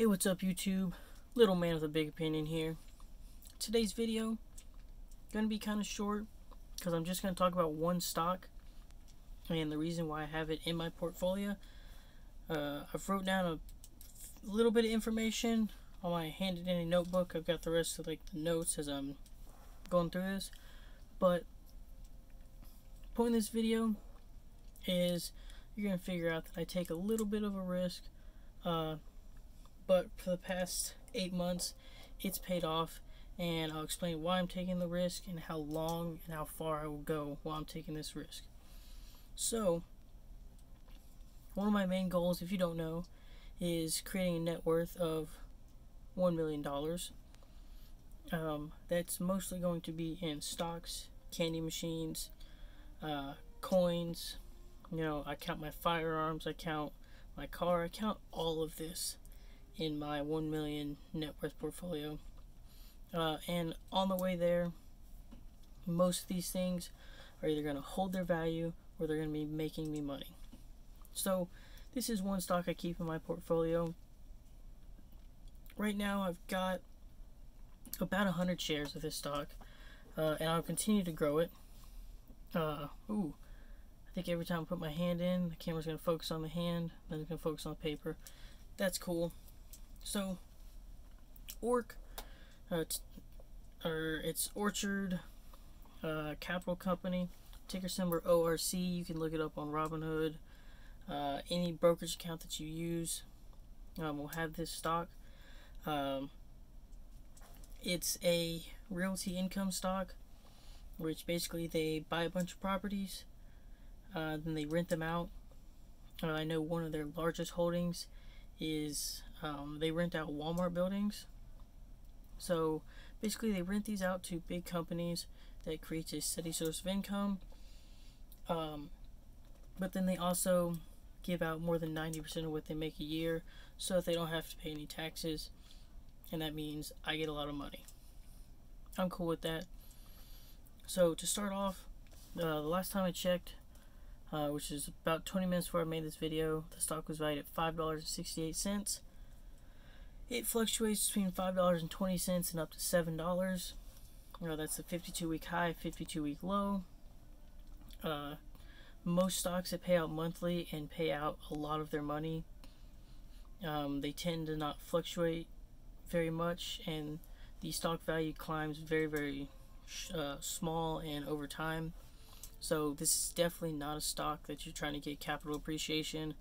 Hey, what's up YouTube? Little man with a big opinion here. Today's video gonna be kind of short because I'm just gonna talk about one stock and the reason why I have it in my portfolio. I've wrote down a little bit of information on my handed in a notebook. I've got the rest of the notes as I'm going through this. But the point of this video is you're gonna figure out that I take a little bit of a risk. But for the past 8 months, it's paid off, and I'll explain why I'm taking the risk and how long and how far I will go while I'm taking this risk. So, one of my main goals, if you don't know, is creating a net worth of $1 million. That's mostly going to be in stocks, candy machines, coins. I count my firearms, I count my car, I count all of this in my 1 million net worth portfolio. And on the way there, most of these things are either going to hold their value or they're going to be making me money. So this is one stock I keep in my portfolio. Right now I've got about 100 shares of this stock, and I'll continue to grow it. I think every time I put my hand in, the camera's going to focus on the hand, then it's going to focus on the paper. That's cool. So, ORC, it's Orchard Capital Company, ticker symbol ORC. You can look it up on Robinhood. Any brokerage account that you use will have this stock. It's a realty income stock, which basically they buy a bunch of properties, then they rent them out. I know one of their largest holdings is they rent out Walmart buildings. So basically they rent these out to big companies that creates a steady source of income, but then they also give out more than 90% of what they make a year, so that they don't have to pay any taxes, and that means I get a lot of money. I'm cool with that. So to start off, the last time I checked, which is about 20 minutes before I made this video, the stock was valued at $5.68. It fluctuates between $5.20 and up to $7. That's the 52-week high, 52-week low. Most stocks that pay out monthly and pay out a lot of their money, they tend to not fluctuate very much, and the stock value climbs very, very small and over time. So this is definitely not a stock that you're trying to get capital appreciation.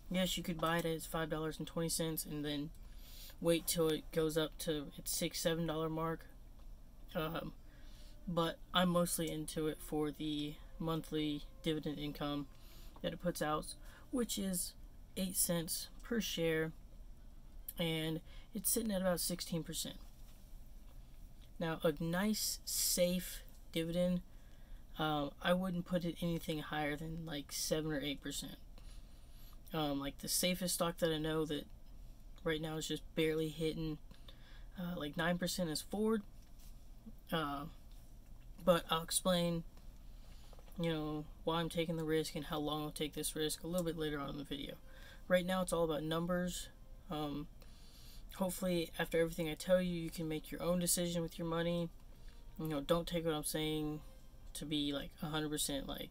Yes, you could buy it at $5.20 and then wait till it goes up to its $6-7 mark. But I'm mostly into it for the monthly dividend income that it puts out, which is 8 cents per share, and it's sitting at about 16%. Now, a nice, safe dividend, I wouldn't put it anything higher than like 7 or 8%. Like the safest stock that I know that right now is just barely hitting like 9% is Ford. But I'll explain, why I'm taking the risk and how long I'll take this risk a little bit later on in the video. Right now it's all about numbers. Hopefully after everything I tell you, you can make your own decision with your money. Don't take what I'm saying to be like 100% like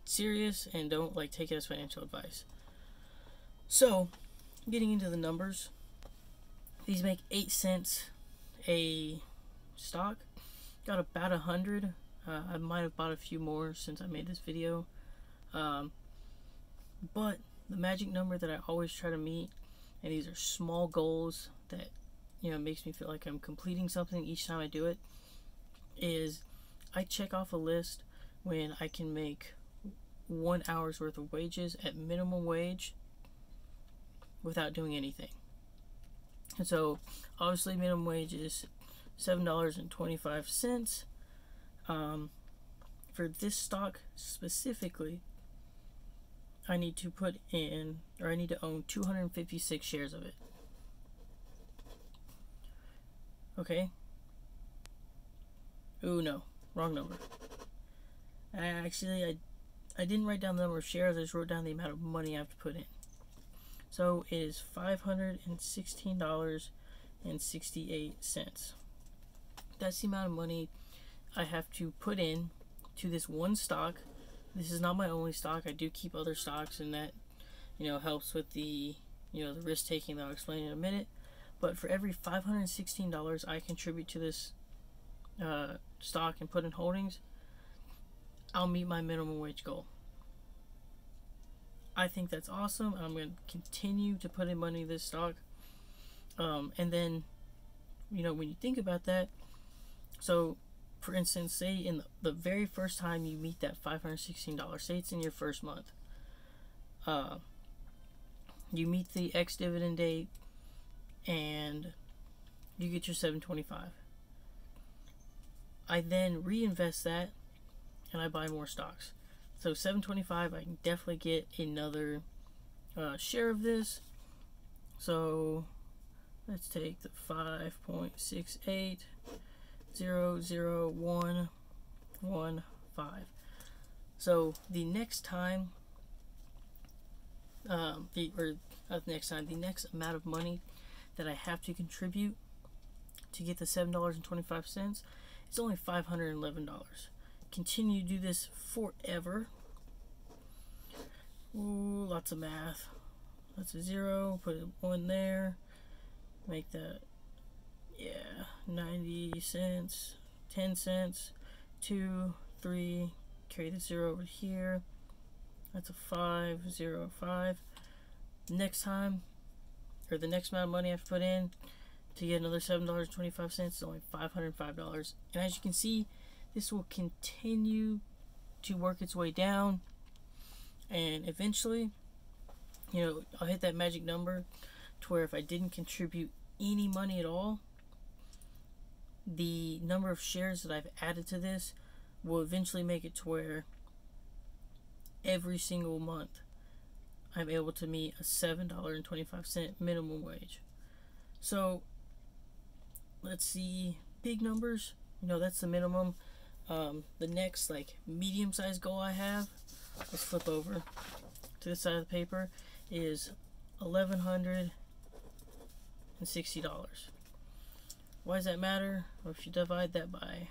serious, and don't take it as financial advice. So, getting into the numbers, these make 8 cents a stock. Got about 100. I might have bought a few more since I made this video. But the magic number that I always try to meet, and these are small goals that makes me feel like I'm completing something each time I do it, is I check off a list when I can make 1 hour's worth of wages at minimum wage without doing anything. And so obviously minimum wage is $7.25. For this stock specifically, I need to own 256 shares of it. Okay. Ooh, no, wrong number. Actually, I didn't write down the number of shares, I just wrote down the amount of money I have to put in. So it is $516.68. That's the amount of money I have to put in to this one stock. This is not my only stock. I do keep other stocks, and that, helps with the, the risk taking that I'll explain in a minute. But for every $516 I contribute to this stock and put in holdings, I'll meet my minimum wage goal. I think that's awesome. I'm going to continue to put in money in this stock. And then, when you think about that, so for instance, say in the very first time you meet that $516, say it's in your first month, you meet the X dividend date and you get your $725. I then reinvest that and I buy more stocks. So $725, I can definitely get another share of this. So let's take the 5.68000115. So the next time, the next amount of money that I have to contribute to get the $7.25 is only $511. Continue to do this forever. Ooh, lots of math. That's a 0. Put a 1 there. Make that, 90 cents, 10 cents, 2, 3. Carry the 0 over here. That's a 505. Next time, or the next amount of money I have to put in to get another $7.25 is only $505. And as you can see, this will continue to work its way down, and eventually, I'll hit that magic number to where if I didn't contribute any money at all, the number of shares that I've added to this will eventually make it to where every single month I'm able to meet a $7.25 minimum wage. So let's see, big numbers, that's the minimum. The next medium-sized goal I have, let's flip over to this side of the paper, is $1,160. Why does that matter? Well, if you divide that by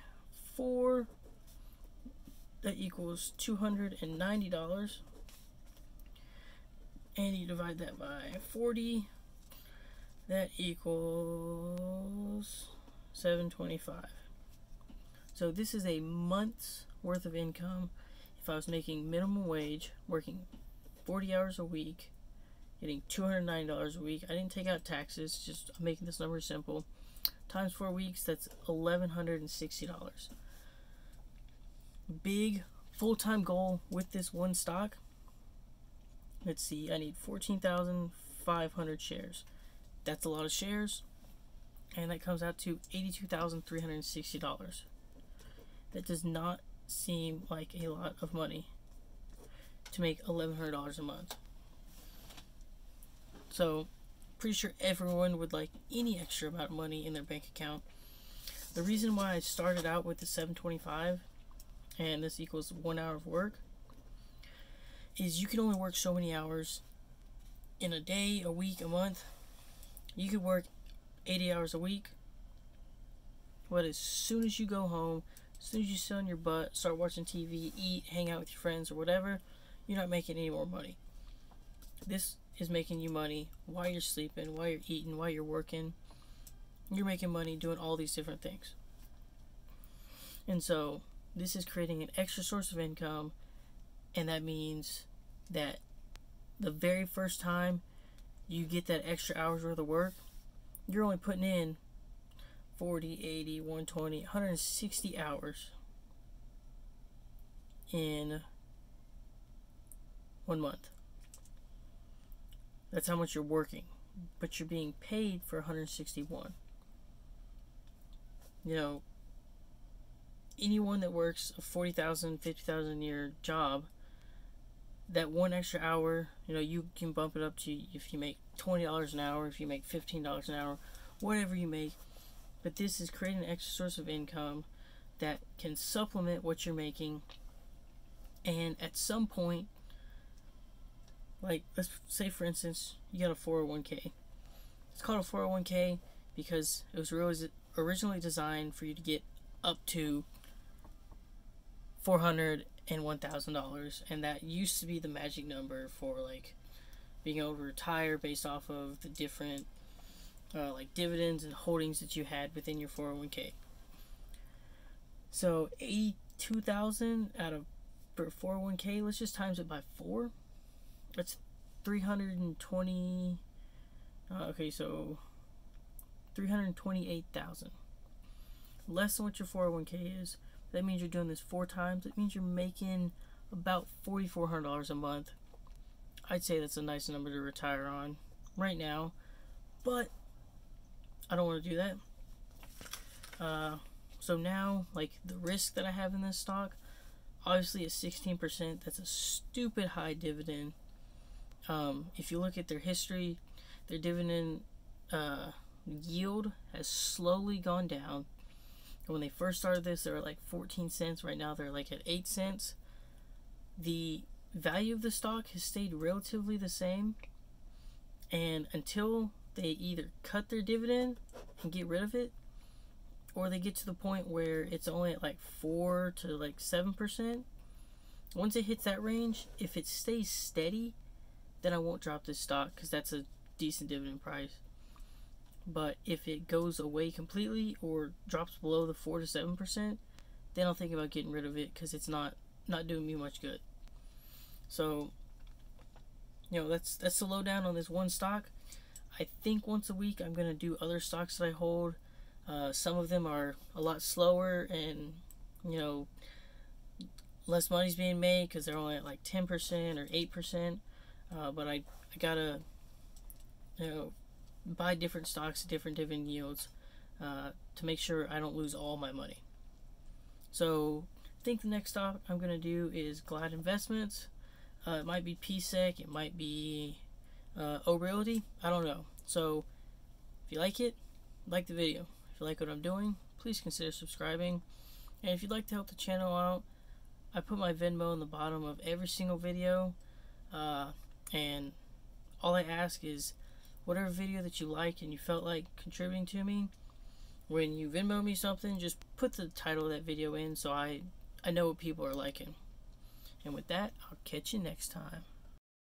4, that equals $290. And you divide that by 40, that equals $725. So this is a month's worth of income if I was making minimum wage, working 40 hours a week, getting $290 a week. I didn't take out taxes, just I'm making this number simple. Times 4 weeks, that's $1,160. Big full-time goal with this one stock. Let's see, I need 14,500 shares. That's a lot of shares, and that comes out to $82,360. That does not seem like a lot of money to make $1,100 a month. So, pretty sure everyone would like any extra amount of money in their bank account. The reason why I started out with the $725, and this equals 1 hour of work, is you can only work so many hours in a day, a week, a month. You could work 80 hours a week, but as soon as you go home, as soon as you sit on your butt, start watching TV, eat, hang out with your friends or whatever, you're not making any more money. This is making you money while you're sleeping, while you're eating, while you're working. You're making money doing all these different things. And so this is creating an extra source of income, and that means that the very first time you get that extra hours worth of work, you're only putting in 40, 80, 120, 160 hours in 1 month. That's how much you're working, but you're being paid for 161. Anyone that works a 40,000, 50,000 a year job, that one extra hour, you can bump it up to, if you make $20 an hour, if you make $15 an hour, whatever you make. But this is creating an extra source of income that can supplement what you're making. And at some point, like, let's say for instance, you got a 401k. It's called a 401k because it was originally designed for you to get up to $401,000, and that used to be the magic number for like being able to retire based off of the different like dividends and holdings that you had within your 401k. So 82,000 out of 401k, let's just times it by 4. That's 320. Okay, so 328,000. Less than what your 401k is. That means you're doing this 4 times. That means you're making about $4,400 a month. I'd say that's a nice number to retire on right now, but I don't want to do that. So now, like, the risk that I have in this stock, obviously at 16%, that's a stupid high dividend. If you look at their history, their dividend yield has slowly gone down. And when they first started this, they were like 14 cents. Right now, they're like at 8 cents. The value of the stock has stayed relatively the same. And until they either cut their dividend and get rid of it, or they get to the point where it's only at like 4 to like 7%. Once it hits that range, if it stays steady, then I won't drop this stock because that's a decent dividend price. But if it goes away completely or drops below the 4 to 7%, then I'll think about getting rid of it because it's not doing me much good. So, you know, that's the lowdown on this one stock. I think once a week I'm going to do other stocks that I hold. Some of them are a lot slower and, you know, less money's being made because they're only at like 10% or 8%. But I gotta, you know, buy different stocks at different dividend yields to make sure I don't lose all my money. So I think the next stock I'm going to do is Glide Investments. It might be PSEC, it might be O-Realty, I don't know. So if you like it, like the video. If you like what I'm doing, please consider subscribing. And if you'd like to help the channel out, I put my Venmo in the bottom of every single video. And all I ask is whatever video that you like and you felt like contributing to me, when you Venmo me something, just put the title of that video in so I know what people are liking. And with that, I'll catch you next time.